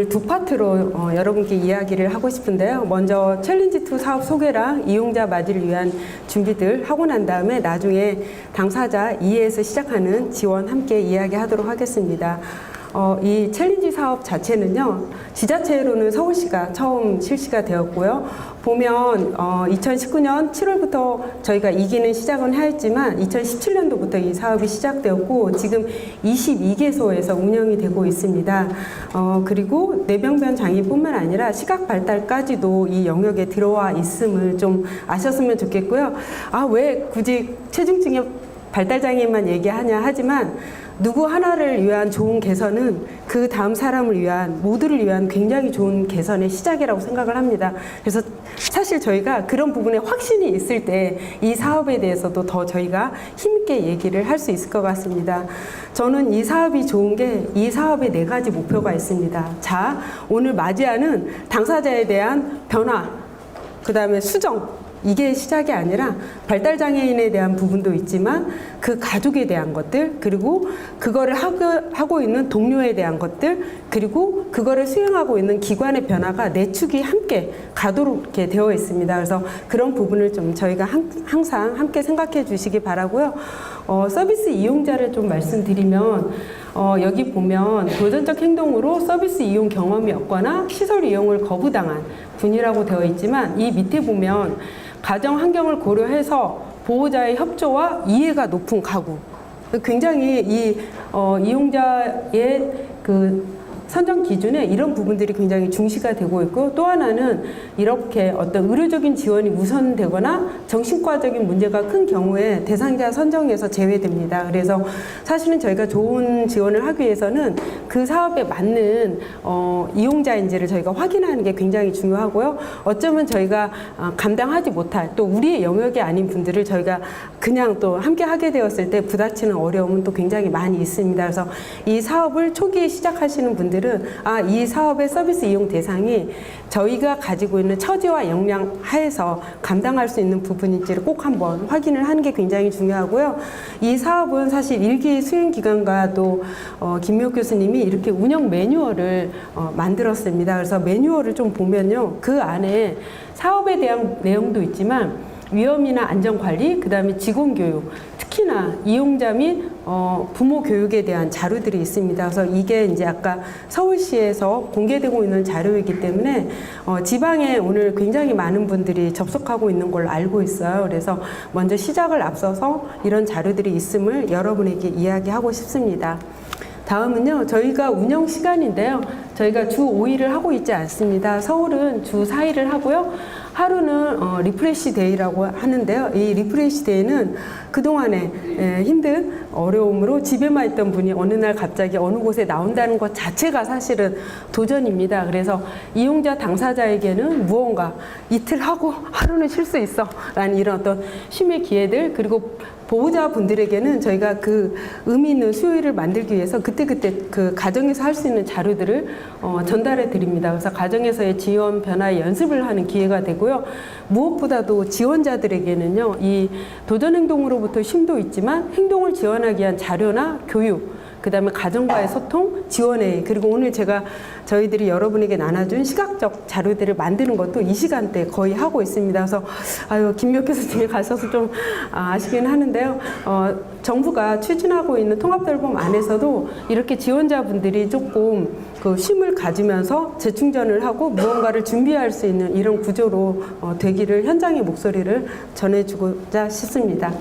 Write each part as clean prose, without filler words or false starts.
오늘 두 파트로 여러분께 이야기를 하고 싶은데요. 먼저 챌린지2 사업 소개랑 이용자 맞이를 위한 준비들 하고 난 다음에 나중에 당사자 2에서 시작하는 지원 함께 이야기하도록 하겠습니다. 이 챌린지 사업 자체는요, 지자체로는 서울시가 처음 실시가 되었고요. 보면 2019년 7월부터 저희가 이기는 시작은 하였지만 2017년도부터 이 사업이 시작되었고 지금 22개소에서 운영이 되고 있습니다. 그리고 뇌병변 장애뿐만 아니라 시각 발달까지도 이 영역에 들어와 있음을 좀 아셨으면 좋겠고요. 왜 굳이 체중증의 발달장애만 얘기하냐 하지만 누구 하나를 위한 좋은 개선은 그 다음 사람을 위한, 모두를 위한 굉장히 좋은 개선의 시작이라고 생각을 합니다. 그래서 사실 저희가 그런 부분에 확신이 있을 때 이 사업에 대해서도 더 저희가 힘있게 얘기를 할 수 있을 것 같습니다. 저는 이 사업이 좋은 게 이 사업에 4가지 목표가 있습니다. 자, 오늘 맞이하는 당사자에 대한 변화, 그 다음에 수정, 이게 시작이 아니라 발달장애인에 대한 부분도 있지만 그 가족에 대한 것들, 그리고 그거를 하고 있는 동료에 대한 것들, 그리고 그거를 수행하고 있는 기관의 변화가 내축이 함께 가도록 이렇게 되어 있습니다. 그래서 그런 부분을 좀 저희가 항상 함께 생각해 주시기 바라고요. 서비스 이용자를 좀 말씀드리면 여기 보면 도전적 행동으로 서비스 이용 경험이 없거나 시설 이용을 거부당한 분이라고 되어 있지만 이 밑에 보면 가정 환경을 고려해서 보호자의 협조와 이해가 높은 가구. 굉장히 이 이용자의 그 선정 기준에 이런 부분들이 굉장히 중시가 되고 있고, 또 하나는 이렇게 어떤 의료적인 지원이 우선되거나 정신과적인 문제가 큰 경우에 대상자 선정에서 제외됩니다. 그래서 사실은 저희가 좋은 지원을 하기 위해서는 그 사업에 맞는 이용자인지를 저희가 확인하는 게 굉장히 중요하고요. 어쩌면 저희가 감당하지 못할, 또 우리의 영역이 아닌 분들을 저희가 그냥 또 함께 하게 되었을 때 부딪히는 어려움은 또 굉장히 많이 있습니다. 그래서 이 사업을 초기에 시작하시는 분들 이 사업의 서비스 이용 대상이 저희가 가지고 있는 처지와 역량 하에서 감당할 수 있는 부분인지를 꼭 한번 확인을 하는 게 굉장히 중요하고요. 이 사업은 사실 1기 수행기관과 또 김미옥 교수님이 이렇게 운영 매뉴얼을 만들었습니다. 그래서 매뉴얼을 좀 보면요, 그 안에 사업에 대한 내용도 있지만 위험이나 안전관리, 그 다음에 직원교육, 특히나 이용자 및 부모 교육에 대한 자료들이 있습니다. 그래서 이게 이제 아까 서울시에서 공개되고 있는 자료이기 때문에 지방에 오늘 굉장히 많은 분들이 접속하고 있는 걸로 알고 있어요. 그래서 먼저 시작을 앞서서 이런 자료들이 있음을 여러분에게 이야기하고 싶습니다. 다음은요, 저희가 운영 시간인데요. 저희가 주 5일을 하고 있지 않습니다. 서울은 주 4일을 하고요. 하루는 리프레시 데이라고 하는데요. 이 리프레시 데이는 그동안에 힘든 어려움으로 집에만 있던 분이 어느 날 갑자기 어느 곳에 나온다는 것 자체가 사실은 도전입니다. 그래서 이용자 당사자에게는 무언가 이틀 하고 하루는 쉴 수 있어 라는 이런 어떤 쉼의 기회들, 그리고 보호자분들에게는 저희가 그 의미 있는 수요일을 만들기 위해서 그때그때 그 가정에서 할 수 있는 자료들을 전달해 드립니다. 그래서 가정에서의 지원 변화의 연습을 하는 기회가 되고요. 무엇보다도 지원자들에게는요, 이 도전행동으로부터 쉼도 있지만 행동을 지원하기 위한 자료나 교육, 그 다음에 가정과의 소통, 지원회, 그리고 오늘 저희들이 여러분에게 나눠준 시각적 자료들을 만드는 것도 이 시간대 거의 하고 있습니다. 그래서 김미옥 교수님이 가셔서 좀 아시긴 하는데요. 정부가 추진하고 있는 통합돌봄 안에서도 이렇게 지원자분들이 조금 그 쉼을 가지면서 재충전을 하고 무언가를 준비할 수 있는 이런 구조로 되기를 현장의 목소리를 전해주고자 싶습니다.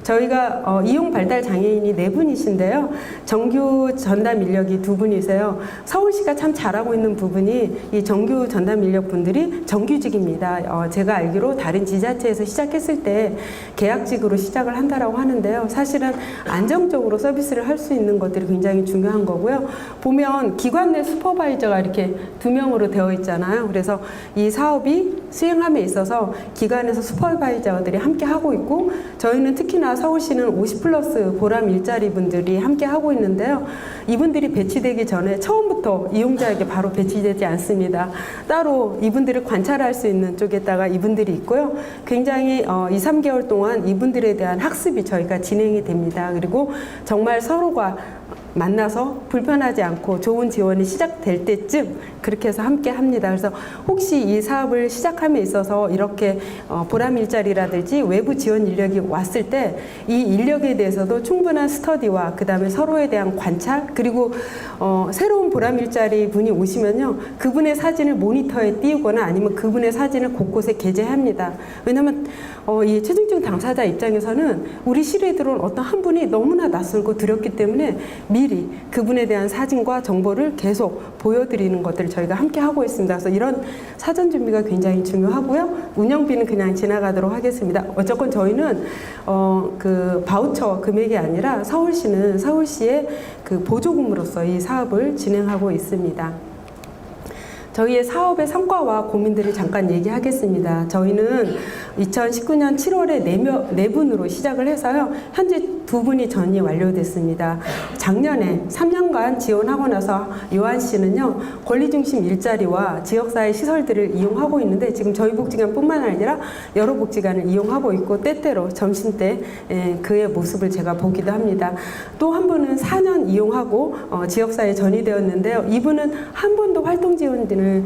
저희가 이용 발달 장애인이 4분이신데요. 정규 전담 인력이 2분이세요. 서울시가 참 잘하고 있는 부분이 이 정규 전담 인력 분들이 정규직입니다. 제가 알기로 다른 지자체에서 시작했을 때 계약직으로 시작을 한다라고 하는데요. 사실은 안정적으로 서비스를 할 수 있는 것들이 굉장히 중요한 거고요. 보면 기관 내 슈퍼바이저가 이렇게 2명으로 되어 있잖아요. 그래서 이 사업이 수행함에 있어서 기관에서 슈퍼바이저들이 함께 하고 있고, 저희는 특히나 서울시는 50+ 보람 일자리 분들이 함께 하고 있는데요. 이분들이 배치되기 전에 처음부터 이용자에게 바로 배치되지 않습니다. 따로 이분들을 관찰할 수 있는 쪽에다가 이분들이 있고요. 굉장히 2~3개월 동안 이분들에 대한 학습이 저희가 진행이 됩니다. 그리고 정말 서로가 만나서 불편하지 않고 좋은 지원이 시작될 때쯤 그렇게 해서 함께 합니다. 그래서 혹시 이 사업을 시작함에 있어서 이렇게 보람 일자리라든지 외부 지원 인력이 왔을 때 이 인력에 대해서도 충분한 스터디와 그 다음에 서로에 대한 관찰, 그리고 새로운 보람 일자리 분이 오시면요, 그분의 사진을 모니터에 띄우거나 아니면 그분의 사진을 곳곳에 게재합니다. 왜냐하면 이 체중증 당사자 입장에서는 우리 실에 들어온 어떤 한 분이 너무나 낯설고 두렵기 때문에 미리 그분에 대한 사진과 정보를 계속 보여드리는 것들을 저희가 함께 하고 있습니다. 그래서 이런 사전 준비가 굉장히 중요하고요. 운영비는 그냥 지나가도록 하겠습니다. 어쨌건 저희는 그 바우처 금액이 아니라 서울시는 서울시의 그 보조금으로서 이 사업을 진행하고 있습니다. 저희의 사업의 성과와 고민들을 잠깐 얘기하겠습니다. 저희는 2019년 7월에 4분으로 시작을 해서요, 현재 2분이 전이 완료됐습니다. 작년에 3년간 지원하고 나서 요한 씨는요, 권리중심 일자리와 지역사회 시설들을 이용하고 있는데, 지금 저희 복지관뿐만 아니라 여러 복지관을 이용하고 있고, 때때로 점심때 그의 모습을 제가 보기도 합니다. 또 한 분은 4년 이용하고 지역사회에 전이 되었는데요. 이분은 한 번도 활동 지원을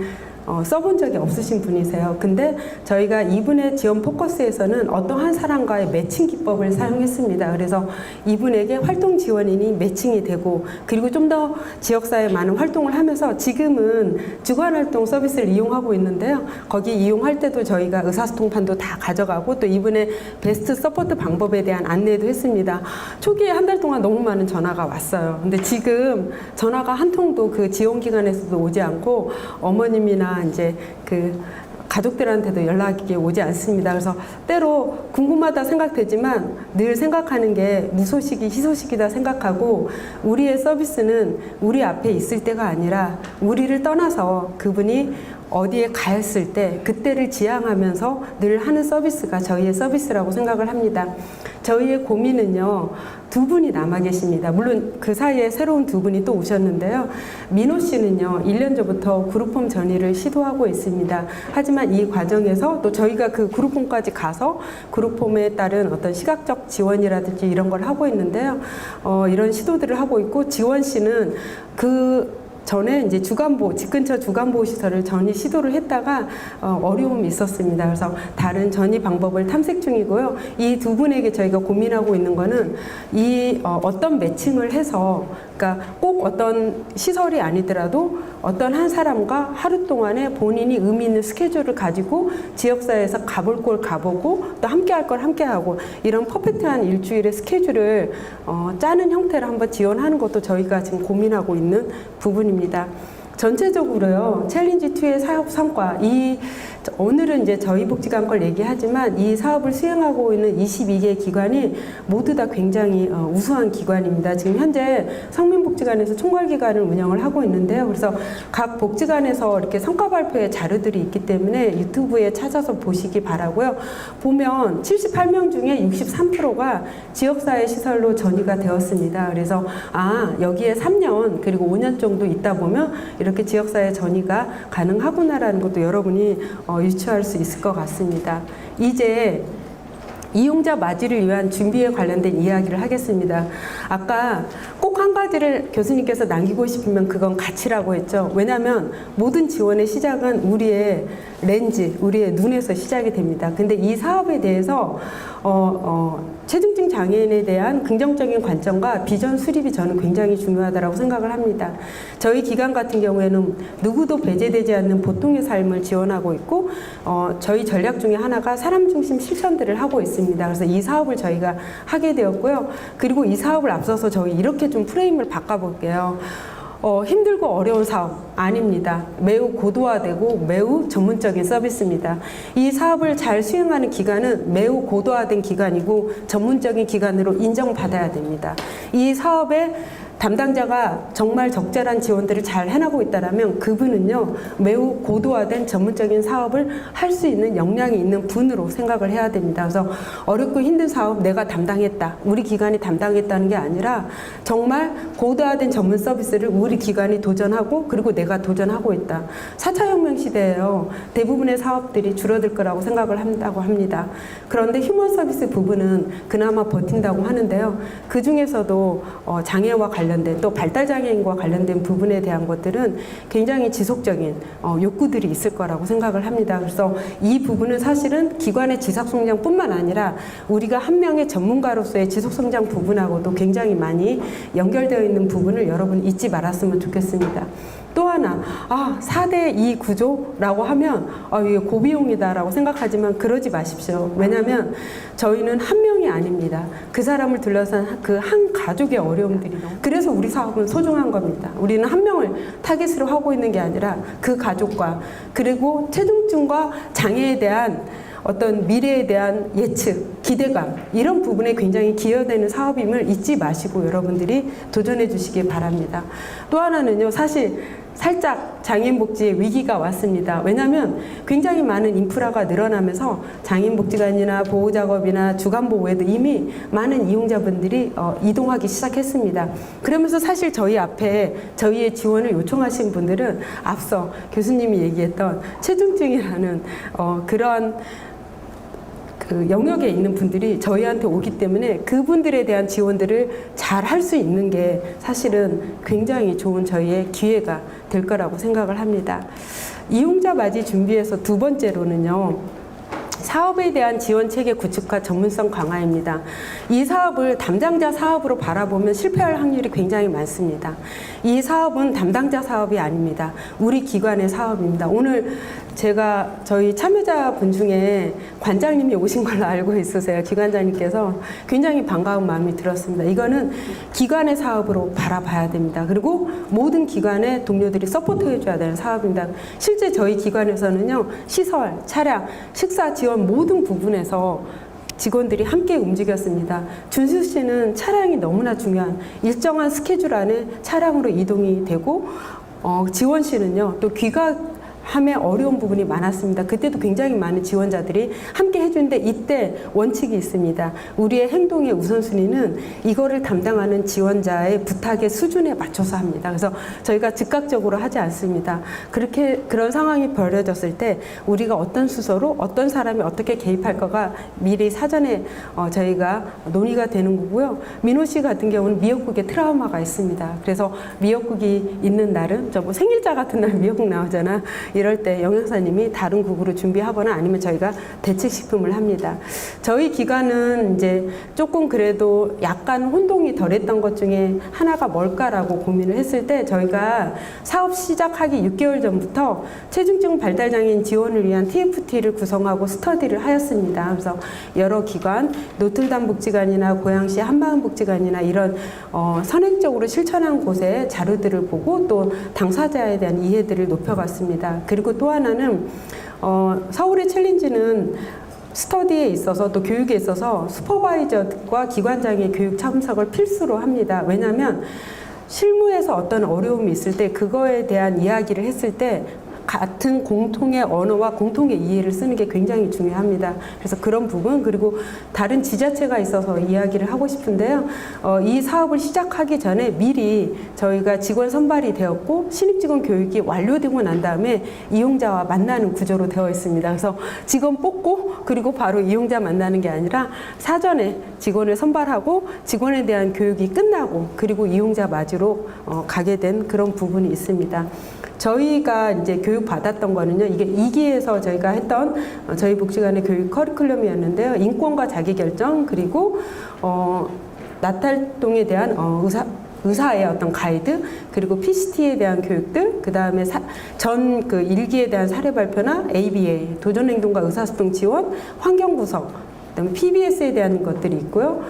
써본 적이 없으신 분이세요. 근데 저희가 이분의 지원 포커스에서는 어떤 한 사람과의 매칭 기법을 사용했습니다. 그래서 이분에게 활동 지원인이 매칭이 되고, 그리고 좀 더 지역사회에 많은 활동을 하면서 지금은 주간활동 서비스를 이용하고 있는데요. 거기 이용할 때도 저희가 의사소통판도 다 가져가고, 또 이분의 베스트 서포트 방법에 대한 안내도 했습니다. 초기에 한 달 동안 너무 많은 전화가 왔어요. 근데 지금 전화가 한 통도 그 지원기관에서도 오지 않고, 어머님이나 이제 그 가족들한테도 연락이 오지 않습니다. 그래서 때로 궁금하다 생각되지만 늘 생각하는 게 무소식이 희소식이다 생각하고, 우리의 서비스는 우리 앞에 있을 때가 아니라 우리를 떠나서 그분이 어디에 갔을 때 그때를 지향하면서 늘 하는 서비스가 저희의 서비스라고 생각을 합니다. 저희의 고민은요, 2분이 남아 계십니다. 물론 그 사이에 새로운 2분이 또 오셨는데요. 민호 씨는요, 1년 전부터 그룹홈 전이를 시도하고 있습니다. 하지만 이 과정에서 또 저희가 그 그룹홈까지 가서 그룹홈에 따른 어떤 시각적 지원이라든지 이런 걸 하고 있는데요. 이런 시도들을 하고 있고, 지원 씨는 그 전에 이제 주간보, 집 근처 주간보호 시설을 전이 시도를 했다가 어려움이 있었습니다. 그래서 다른 전이 방법을 탐색 중이고요. 이 2분에게 저희가 고민하고 있는 거는 이 어떤 매칭을 해서, 그러니까 꼭 어떤 시설이 아니더라도 어떤 한 사람과 하루 동안에 본인이 의미 있는 스케줄을 가지고 지역사회에서 가볼 걸 가보고 또 함께 할 걸 함께 하고, 이런 퍼펙트한 일주일의 스케줄을 짜는 형태로 한번 지원하는 것도 저희가 지금 고민하고 있는 부분입니다. 전체적으로요, 챌린지2의 사업 성과, 오늘은 이제 저희 복지관 걸 얘기하지만 이 사업을 수행하고 있는 22개 기관이 모두 다 굉장히 우수한 기관입니다. 지금 현재 성민복지관에서 총괄기관을 운영을 하고 있는데요. 그래서 각 복지관에서 이렇게 성과 발표의 자료들이 있기 때문에 유튜브에 찾아서 보시기 바라고요. 보면 78명 중에 63%가 지역사회 시설로 전이가 되었습니다. 그래서 여기에 3년 그리고 5년 정도 있다 보면 이렇게 지역사회 전이가 가능하구나라는 것도 여러분이 유추할 수 있을 것 같습니다. 이제 이용자 맞이를 위한 준비에 관련된 이야기를 하겠습니다. 아까 꼭 한 가지를 교수님께서 남기고 싶으면 그건 가치라고 했죠. 왜냐하면 모든 지원의 시작은 우리의 렌즈, 우리의 눈에서 시작이 됩니다. 근데 이 사업에 대해서 체중증 장애인에 대한 긍정적인 관점과 비전 수립이 저는 굉장히 중요하다고 생각을 합니다. 저희 기관 같은 경우에는 누구도 배제되지 않는 보통의 삶을 지원하고 있고, 저희 전략 중에 하나가 사람 중심 실천들을 하고 있습니다. 그래서 이 사업을 저희가 하게 되었고요. 그리고 이 사업을 앞서서 저희 이렇게 좀 프레임을 바꿔볼게요. 힘들고 어려운 사업 아닙니다. 매우 고도화되고 매우 전문적인 서비스입니다. 이 사업을 잘 수행하는 기관은 매우 고도화된 기관이고 전문적인 기관으로 인정받아야 됩니다. 이 사업에 담당자가 정말 적절한 지원들을 잘 해나가고 있다면 그분은요, 매우 고도화된 전문적인 사업을 할 수 있는 역량이 있는 분으로 생각을 해야 됩니다. 그래서 어렵고 힘든 사업 내가 담당했다, 우리 기관이 담당했다는 게 아니라 정말 고도화된 전문 서비스를 우리 기관이 도전하고 그리고 내가 도전하고 있다. 4차 혁명 시대에요, 대부분의 사업들이 줄어들 거라고 생각을 한다고 합니다. 그런데 휴먼 서비스 부분은 그나마 버틴다고 하는데요. 그 중에서도 장애와 관련 관련된 또 발달장애인과 관련된 부분에 대한 것들은 굉장히 지속적인 욕구들이 있을 거라고 생각을 합니다. 그래서 이 부분은 사실은 기관의 지속성장뿐만 아니라 우리가 한 명의 전문가로서의 지속성장 부분하고도 굉장히 많이 연결되어 있는 부분을 여러분 잊지 말았으면 좋겠습니다. 또 하나, 4대2 구조라고 하면 이게 고비용이다라고 생각하지만 그러지 마십시오. 왜냐하면 저희는 한 명이 아닙니다. 그 사람을 둘러싼 그 한 가족의 어려움들이 그래서 우리 사업은 소중한 겁니다. 우리는 한 명을 타깃으로 하고 있는 게 아니라 그 가족과 그리고 체중증과 장애에 대한 어떤 미래에 대한 예측, 기대감 이런 부분에 굉장히 기여되는 사업임을 잊지 마시고 여러분들이 도전해 주시기 바랍니다. 또 하나는요, 사실 살짝 장애인복지의 위기가 왔습니다. 왜냐하면 굉장히 많은 인프라가 늘어나면서 장애인복지관이나 보호작업이나 주간보호에도 이미 많은 이용자분들이 이동하기 시작했습니다. 그러면서 사실 저희 앞에 저희의 지원을 요청하신 분들은 앞서 교수님이 얘기했던 체중증이라는 그런 그 영역에 있는 분들이 저희한테 오기 때문에 그분들에 대한 지원들을 잘 할 수 있는 게 사실은 굉장히 좋은 저희의 기회가 될 거라고 생각을 합니다. 이용자 맞이 준비에서 두 번째로는요, 사업에 대한 지원 체계 구축과 전문성 강화입니다. 이 사업을 담당자 사업으로 바라보면 실패할 확률이 굉장히 많습니다. 이 사업은 담당자 사업이 아닙니다. 우리 기관의 사업입니다. 오늘 제가 저희 참여자분 중에 관장님이 오신 걸로 알고 있으세요. 기관장님께서 굉장히 반가운 마음이 들었습니다. 이거는 기관의 사업으로 바라봐야 됩니다. 그리고 모든 기관의 동료들이 서포트해 줘야 되는 사업입니다. 실제 저희 기관에서는요, 시설, 차량, 식사 지원 모든 부분에서 직원들이 함께 움직였습니다. 준수 씨는 차량이 너무나 중요한 일정한 스케줄 안에 차량으로 이동이 되고, 지원 씨는요, 또 귀가함에 어려운 부분이 많았습니다. 그때도 굉장히 많은 지원자들이 함께 해주는데 이때 원칙이 있습니다. 우리의 행동의 우선순위는 이거를 담당하는 지원자의 부탁의 수준에 맞춰서 합니다. 그래서 저희가 즉각적으로 하지 않습니다. 그런 상황이 벌어졌을 때 우리가 어떤 수서로 어떤 사람이 어떻게 개입할 거가 미리 사전에 저희가 논의가 되는 거고요. 민호 씨 같은 경우는 미역국에 트라우마가 있습니다. 그래서 미역국이 있는 날은 뭐 생일자 같은 날 미역국 나오잖아. 이럴 때 영양사님이 다른 국으로 준비하거나 아니면 저희가 대책식품을 합니다. 저희 기관은 이제 조금 그래도 약간 혼동이 덜했던 것 중에 하나가 뭘까라고 고민을 했을 때 저희가 사업 시작하기 6개월 전부터 체중증 발달장애인 지원을 위한 TFT를 구성하고 스터디를 하였습니다. 그래서 여러 기관, 노틀담 복지관이나 고양시 한마음 복지관이나 이런 선행적으로 실천한 곳의 자료들을 보고 또 당사자에 대한 이해들을 높여갔습니다. 그리고 또 하나는 서울의 챌린지는 스터디에 있어서 또 교육에 있어서 슈퍼바이저과 기관장의 교육 참석을 필수로 합니다. 왜냐하면 실무에서 어떤 어려움이 있을 때 그거에 대한 이야기를 했을 때 같은 공통의 언어와 공통의 이해를 쓰는 게 굉장히 중요합니다. 그래서 그런 부분, 그리고 다른 지자체가 있어서 이야기를 하고 싶은데요. 이 사업을 시작하기 전에 미리 저희가 직원 선발이 되었고 신입 직원 교육이 완료되고 난 다음에 이용자와 만나는 구조로 되어 있습니다. 그래서 직원 뽑고 그리고 바로 이용자 만나는 게 아니라 사전에 직원을 선발하고 직원에 대한 교육이 끝나고 그리고 이용자 맞이로 가게 된 그런 부분이 있습니다. 저희가 이제 교육 받았던 거는요, 이게 2기에서 저희가 했던 저희 복지관의 교육 커리큘럼이었는데요. 인권과 자기결정, 그리고 나탈동에 대한 의사의 어떤 가이드, 그리고 PCT에 대한 교육들, 그 다음에 전 그 1기에 대한 사례 발표나 ABA, 도전행동과 의사소통 지원, 환경구성, 그다음에 PBS에 대한 것들이 있고요.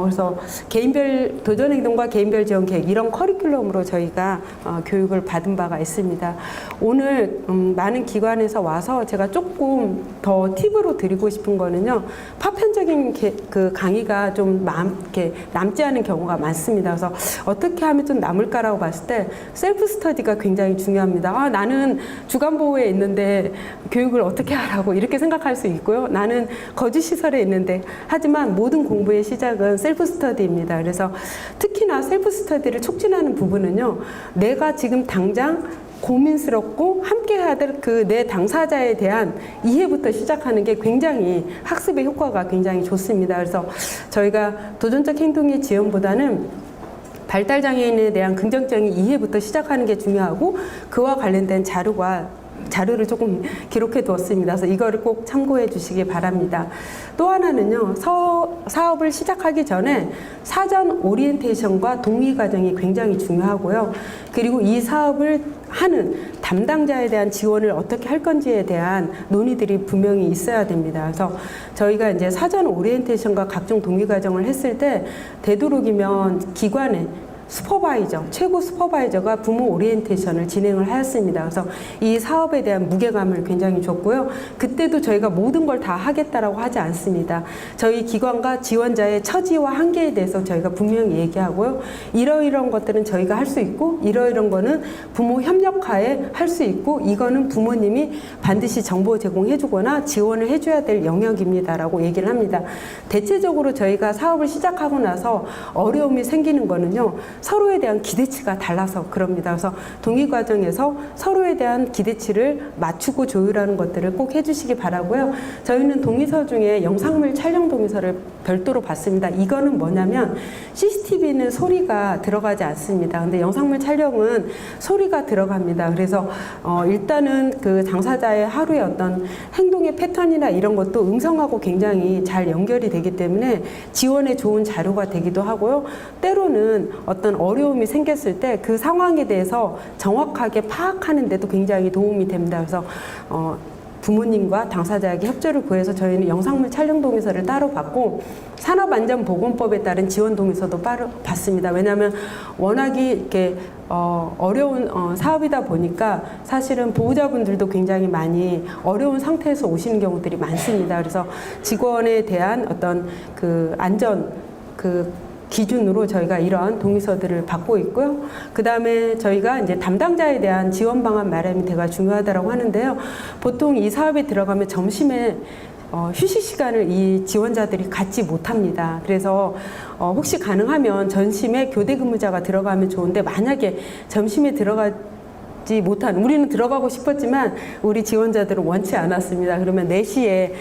그래서 개인별 도전행동과 개인별 지원 계획 이런 커리큘럼으로 저희가 교육을 받은 바가 있습니다. 오늘 많은 기관에서 와서 제가 조금 더 팁으로 드리고 싶은 거는요. 파편적인 그 강의가 좀 이렇게 남지 않은 경우가 많습니다. 그래서 어떻게 하면 좀 남을까라고 봤을 때 셀프 스터디가 굉장히 중요합니다. 나는 주간보호에 있는데 교육을 어떻게 하라고 이렇게 생각할 수 있고요. 나는 거주시설에 있는데 하지만 모든 공부의 시작은 셀프 스터디입니다. 그래서 특히나 셀프 스터디를 촉진하는 부분은요, 내가 지금 당장 고민스럽고 함께 해야 될 그 내 당사자에 대한 이해부터 시작하는 게 굉장히 학습의 효과가 굉장히 좋습니다. 그래서 저희가 도전적 행동의 지원보다는 발달장애인에 대한 긍정적인 이해부터 시작하는 게 중요하고 그와 관련된 자료를 조금 기록해 두었습니다. 그래서 이거를 꼭 참고해 주시기 바랍니다. 또 하나는요, 사업을 시작하기 전에 사전 오리엔테이션과 동의 과정이 굉장히 중요하고요. 그리고 이 사업을 하는 담당자에 대한 지원을 어떻게 할 건지에 대한 논의들이 분명히 있어야 됩니다. 그래서 저희가 이제 사전 오리엔테이션과 각종 동의 과정을 했을 때 되도록이면 기관에 최고 슈퍼바이저가 부모 오리엔테이션을 진행을 하였습니다. 그래서 이 사업에 대한 무게감을 굉장히 줬고요. 그때도 저희가 모든 걸 다 하겠다라고 하지 않습니다. 저희 기관과 지원자의 처지와 한계에 대해서 저희가 분명히 얘기하고요. 이러이러한 것들은 저희가 할 수 있고 이러이러한 거는 부모 협력하에 할 수 있고 이거는 부모님이 반드시 정보 제공해 주거나 지원을 해줘야 될 영역입니다라고 얘기를 합니다. 대체적으로 저희가 사업을 시작하고 나서 어려움이 생기는 거는요. 서로에 대한 기대치가 달라서 그럽니다. 그래서 동의 과정에서 서로에 대한 기대치를 맞추고 조율하는 것들을 꼭 해주시기 바라고요. 저희는 동의서 중에 영상물 촬영 동의서를 별도로 받습니다. 이거는 뭐냐면 CCTV는 소리가 들어가지 않습니다. 근데 영상물 촬영은 소리가 들어갑니다. 그래서 일단은 그 당사자의 하루의 어떤 행동의 패턴이나 이런 것도 음성하고 굉장히 잘 연결이 되기 때문에 지원에 좋은 자료가 되기도 하고요. 때로는 어떤 어려움이 생겼을 때 그 상황에 대해서 정확하게 파악하는 데도 굉장히 도움이 됩니다. 그래서 부모님과 당사자에게 협조를 구해서 저희는 영상물 촬영 동의서를 따로 받고 산업안전보건법에 따른 지원 동의서도 따로 받습니다. 왜냐하면 워낙에 이렇게 어려운 사업이다 보니까 사실은 보호자분들도 굉장히 많이 어려운 상태에서 오시는 경우들이 많습니다. 그래서 직원에 대한 어떤 그 안전 기준으로 저희가 이런 동의서들을 받고 있고요. 그 다음에 저희가 이제 담당자에 대한 지원 방안 마련이 되게 중요하다고 하는데요. 보통 이 사업에 들어가면 점심에 휴식 시간을 이 지원자들이 갖지 못합니다. 그래서 혹시 가능하면 전심에 교대 근무자가 들어가면 좋은데 만약에 점심에 들어가지 못한 우리는 들어가고 싶었지만 우리 지원자들은 원치 않았습니다. 그러면 4시에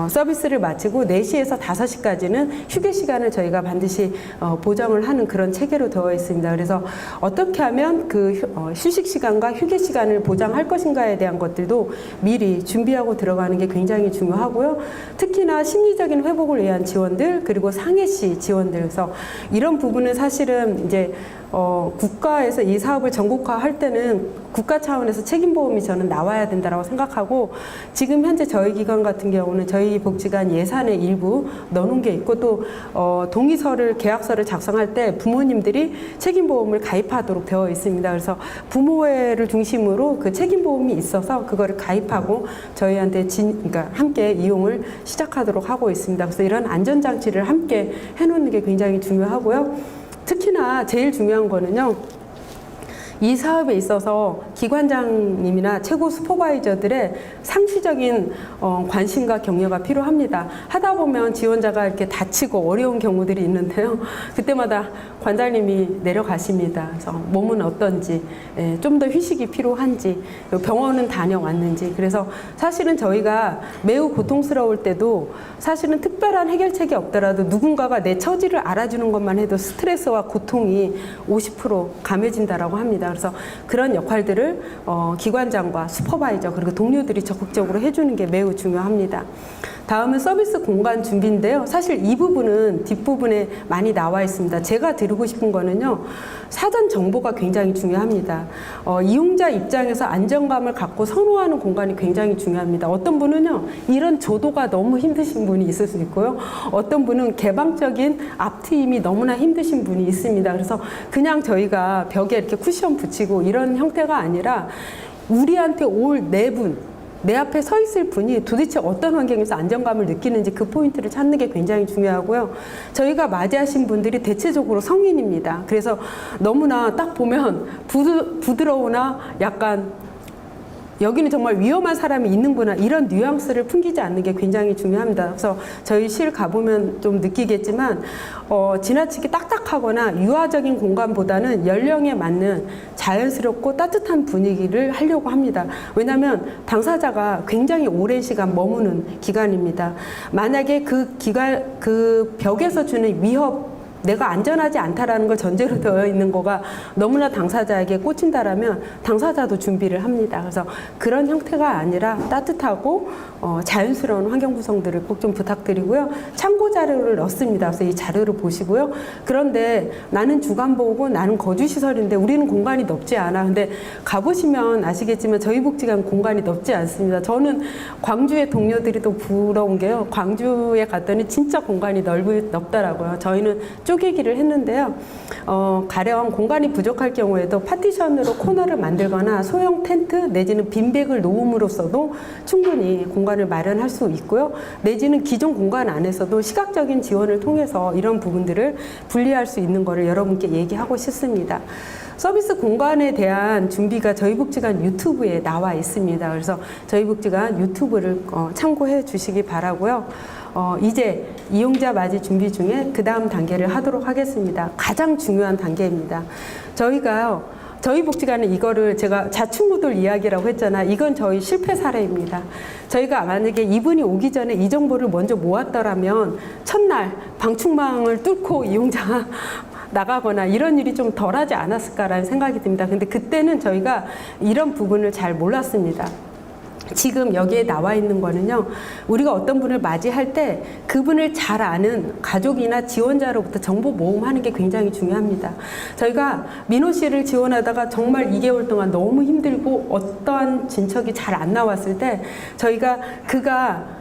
서비스를 마치고 4시에서 5시까지는 휴게 시간을 저희가 반드시 보장을 하는 그런 체계로 되어 있습니다. 그래서 어떻게 하면 그 휴식 시간과 휴게 시간을 보장할 것인가에 대한 것들도 미리 준비하고 들어가는 게 굉장히 중요하고요. 특히나 심리적인 회복을 위한 지원들 그리고 상해시 지원들 그래서 이런 부분은 사실은 이제 국가에서 이 사업을 전국화할 때는 국가 차원에서 책임보험이 저는 나와야 된다고 생각하고 지금 현재 저희 기관 같은 경우는 저희 복지관 예산의 일부 넣어놓은 게 있고 또 동의서를 계약서를 작성할 때 부모님들이 책임보험을 가입하도록 되어 있습니다. 그래서 부모회를 중심으로 그 책임보험이 있어서 그거를 가입하고 저희한테 그러니까 함께 이용을 시작하도록 하고 있습니다. 그래서 이런 안전장치를 함께 해놓는 게 굉장히 중요하고요. 특히나 제일 중요한 거는요. 이 사업에 있어서 기관장님이나 최고 슈퍼바이저들의 상시적인 관심과 격려가 필요합니다. 하다 보면 지원자가 이렇게 다치고 어려운 경우들이 있는데요. 그때마다 관장님이 내려가십니다. 그래서 몸은 어떤지, 좀 더 휴식이 필요한지, 병원은 다녀왔는지. 그래서 사실은 저희가 매우 고통스러울 때도 사실은 특별한 해결책이 없더라도 누군가가 내 처지를 알아주는 것만 해도 스트레스와 고통이 50% 감해진다라고 합니다. 그래서 그런 역할들을 기관장과 슈퍼바이저 그리고 동료들이 적극적으로 해주는 게 매우 중요합니다. 다음은 서비스 공간 준비인데요. 사실 이 부분은 뒷부분에 많이 나와 있습니다. 제가 드리고 싶은 거는요. 사전 정보가 굉장히 중요합니다. 이용자 입장에서 안정감을 갖고 선호하는 공간이 굉장히 중요합니다. 어떤 분은요. 이런 조도가 너무 힘드신 분이 있을 수 있고요. 어떤 분은 개방적인 앞트임이 너무나 힘드신 분이 있습니다. 그래서 그냥 저희가 벽에 이렇게 쿠션 붙이고 이런 형태가 아니라 우리한테 올 4분 내 앞에 서 있을 분이 도대체 어떤 환경에서 안정감을 느끼는지 그 포인트를 찾는 게 굉장히 중요하고요. 저희가 맞이하신 분들이 대체적으로 성인입니다. 그래서 너무나 딱 보면 부드러우나 약간 여기는 정말 위험한 사람이 있는구나 이런 뉘앙스를 풍기지 않는 게 굉장히 중요합니다. 그래서 저희 실 가보면 좀 느끼겠지만 지나치게 딱딱하거나 유아적인 공간보다는 연령에 맞는 자연스럽고 따뜻한 분위기를 하려고 합니다. 왜냐하면 당사자가 굉장히 오랜 시간 머무는 기간입니다. 만약에 그 벽에서 주는 위협 내가 안전하지 않다라는 걸 전제로 되어 있는 거가 너무나 당사자에게 꽂힌다라면 당사자도 준비를 합니다. 그래서 그런 형태가 아니라 따뜻하고 자연스러운 환경 구성들을 꼭 좀 부탁드리고요. 참고 자료를 넣습니다. 그래서 이 자료를 보시고요. 그런데 나는 주간보호고 나는 거주시설인데 우리는 공간이 넓지 않아. 근데 가보시면 아시겠지만 저희 복지관 공간이 넓지 않습니다. 저는 광주의 동료들이 또 부러운 게요. 광주에 갔더니 진짜 공간이 넓더라고요. 저희는 쪼개기를 했는데요. 가령 공간이 부족할 경우에도 파티션으로 코너를 만들거나 소형 텐트 내지는 빈백을 놓음으로써도 충분히 공간을 마련할 수 있고요. 내지는 기존 공간 안에서도 시각적인 지원을 통해서 이런 부분들을 분리할 수 있는 것을 여러분께 얘기하고 싶습니다. 서비스 공간에 대한 준비가 저희 복지관 유튜브에 나와 있습니다. 그래서 저희 복지관 유튜브를 참고해 주시기 바라고요. 이제 이용자 맞이 준비 중에 그 다음 단계를 하도록 하겠습니다. 가장 중요한 단계입니다. 저희 복지관은 이거를 제가 자충우돌 이야기라고 했잖아. 이건 저희 실패 사례입니다. 저희가 만약에 이분이 오기 전에 이 정보를 먼저 모았더라면 첫날 방충망을 뚫고 이용자가 나가거나 이런 일이 좀 덜하지 않았을까라는 생각이 듭니다. 근데 그때는 저희가 이런 부분을 잘 몰랐습니다. 지금 여기에 나와 있는 거는요, 우리가 어떤 분을 맞이할 때 그분을 잘 아는 가족이나 지원자로부터 정보 모음하는 게 굉장히 중요합니다. 저희가 민호 씨를 지원하다가 정말 2개월 동안 너무 힘들고 어떠한 진척이 잘 안 나왔을 때 저희가 그가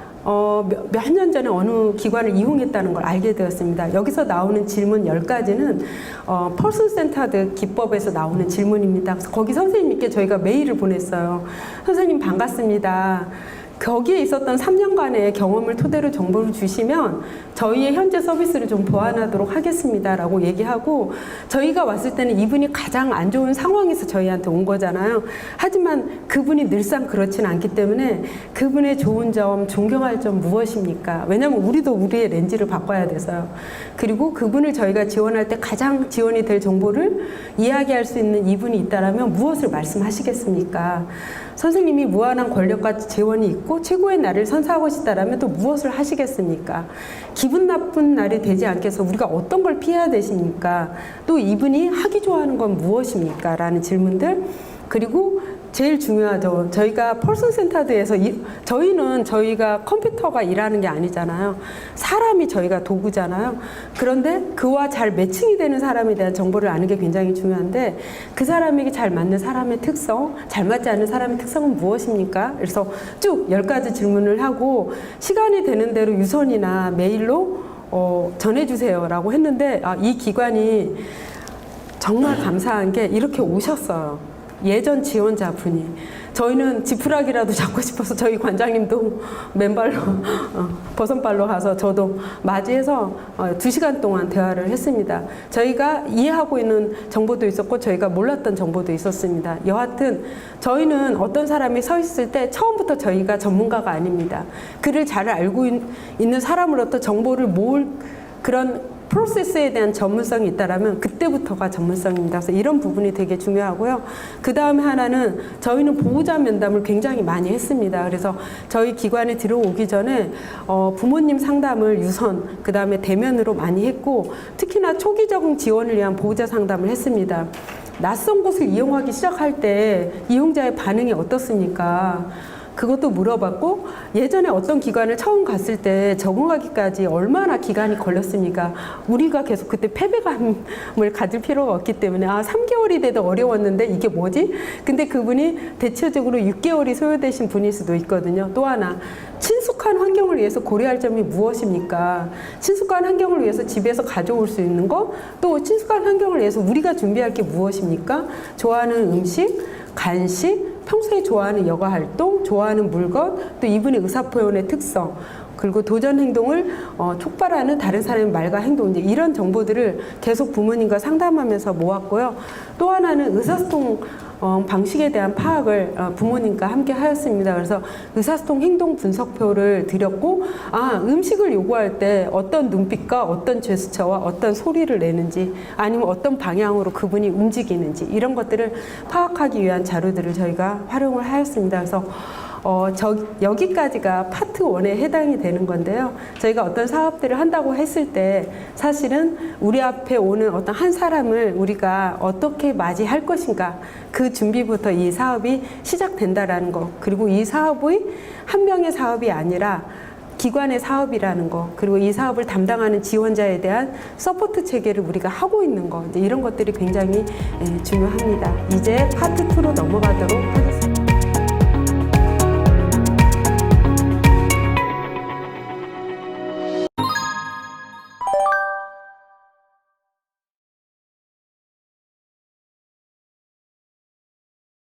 몇 년 전에 어느 기관을 이용했다는 걸 알게 되었습니다. 여기서 나오는 질문 10가지는 퍼슨 센터드 기법에서 나오는 질문입니다. 그래서 거기 선생님께 저희가 메일을 보냈어요. 선생님 반갑습니다. 거기에 있었던 3년간의 경험을 토대로 정보를 주시면 저희의 현재 서비스를 좀 보완하도록 하겠습니다 라고 얘기하고, 저희가 왔을 때는 이분이 가장 안 좋은 상황에서 저희한테 온 거잖아요. 하지만 그분이 늘상 그렇지는 않기 때문에 그분의 좋은 점, 존경할 점 무엇입니까? 왜냐하면 우리도 우리의 렌즈를 바꿔야 돼서요. 그리고 그분을 저희가 지원할 때 가장 지원이 될 정보를 이야기할 수 있는 이분이 있다면 무엇을 말씀하시겠습니까? 선생님이 무한한 권력과 재원이 있고 최고의 날을 선사하고 싶다라면 또 무엇을 하시겠습니까? 기분 나쁜 날이 되지 않게 해서 우리가 어떤 걸 피해야 되십니까? 또 이분이 하기 좋아하는 건 무엇입니까? 라는 질문들. 그리고 제일 중요하죠. 저희가 펄슨 센터드에서 저희는 저희가 컴퓨터가 일하는 게 아니잖아요. 사람이 저희가 도구잖아요. 그런데 그와 잘 매칭이 되는 사람에 대한 정보를 아는 게 굉장히 중요한데, 그 사람에게 잘 맞는 사람의 특성, 잘 맞지 않는 사람의 특성은 무엇입니까? 그래서 쭉 10가지 질문을 하고 시간이 되는 대로 유선이나 메일로 전해주세요 라고 했는데, 이 기관이 정말 감사한 게 이렇게 오셨어요. 예전 지원자분이. 저희는 지푸라기라도 잡고 싶어서 저희 관장님도 맨발로 버선발로 가서 저도 맞이해서 2시간 동안 대화를 했습니다. 저희가 이해하고 있는 정보도 있었고 저희가 몰랐던 정보도 있었습니다. 여하튼 저희는 어떤 사람이 서 있을 때 처음부터 저희가 전문가가 아닙니다. 그를 잘 알고 있는 사람으로부터 정보를 모을 그런 프로세스에 대한 전문성이 있다라면 그때부터가 전문성입니다. 그래서 이런 부분이 되게 중요하고요. 그 다음에 하나는 저희는 보호자 면담을 굉장히 많이 했습니다. 그래서 저희 기관에 들어오기 전에 부모님 상담을 유선, 그 다음에 대면으로 많이 했고, 특히나 초기 적응 지원을 위한 보호자 상담을 했습니다. 낯선 곳을 이용하기 시작할 때 이용자의 반응이 어떻습니까? 그것도 물어봤고, 예전에 어떤 기관을 처음 갔을 때 적응하기까지 얼마나 기간이 걸렸습니까? 우리가 계속 그때 패배감을 가질 필요가 없기 때문에 3개월이 돼도 어려웠는데 이게 뭐지? 근데 그분이 대체적으로 6개월이 소요되신 분일 수도 있거든요. 또 하나, 친숙한 환경을 위해서 고려할 점이 무엇입니까? 친숙한 환경을 위해서 집에서 가져올 수 있는 거, 또 친숙한 환경을 위해서 우리가 준비할 게 무엇입니까? 좋아하는 음식, 간식, 평소에 좋아하는 여가 활동, 좋아하는 물건, 또 이분의 의사표현의 특성, 그리고 도전 행동을 촉발하는 다른 사람의 말과 행동, 이제 이런 정보들을 계속 부모님과 상담하면서 모았고요. 또 하나는 의사소통 방식에 대한 파악을 부모님과 함께 하였습니다. 그래서 의사소통 행동 분석표를 드렸고, 음식을 요구할 때 어떤 눈빛과 어떤 제스처와 어떤 소리를 내는지, 아니면 어떤 방향으로 그분이 움직이는지, 이런 것들을 파악하기 위한 자료들을 저희가 활용을 하였습니다. 그래서 여기까지가 파트 1에 해당이 되는 건데요. 저희가 어떤 사업들을 한다고 했을 때 사실은 우리 앞에 오는 어떤 한 사람을 우리가 어떻게 맞이할 것인가, 그 준비부터 이 사업이 시작된다라는 거, 그리고 이 사업의 한 명의 사업이 아니라 기관의 사업이라는 거, 그리고 이 사업을 담당하는 지원자에 대한 서포트 체계를 우리가 하고 있는 거, 이제 이런 것들이 굉장히 중요합니다. 이제 파트 2로 넘어가도록 하겠습니다.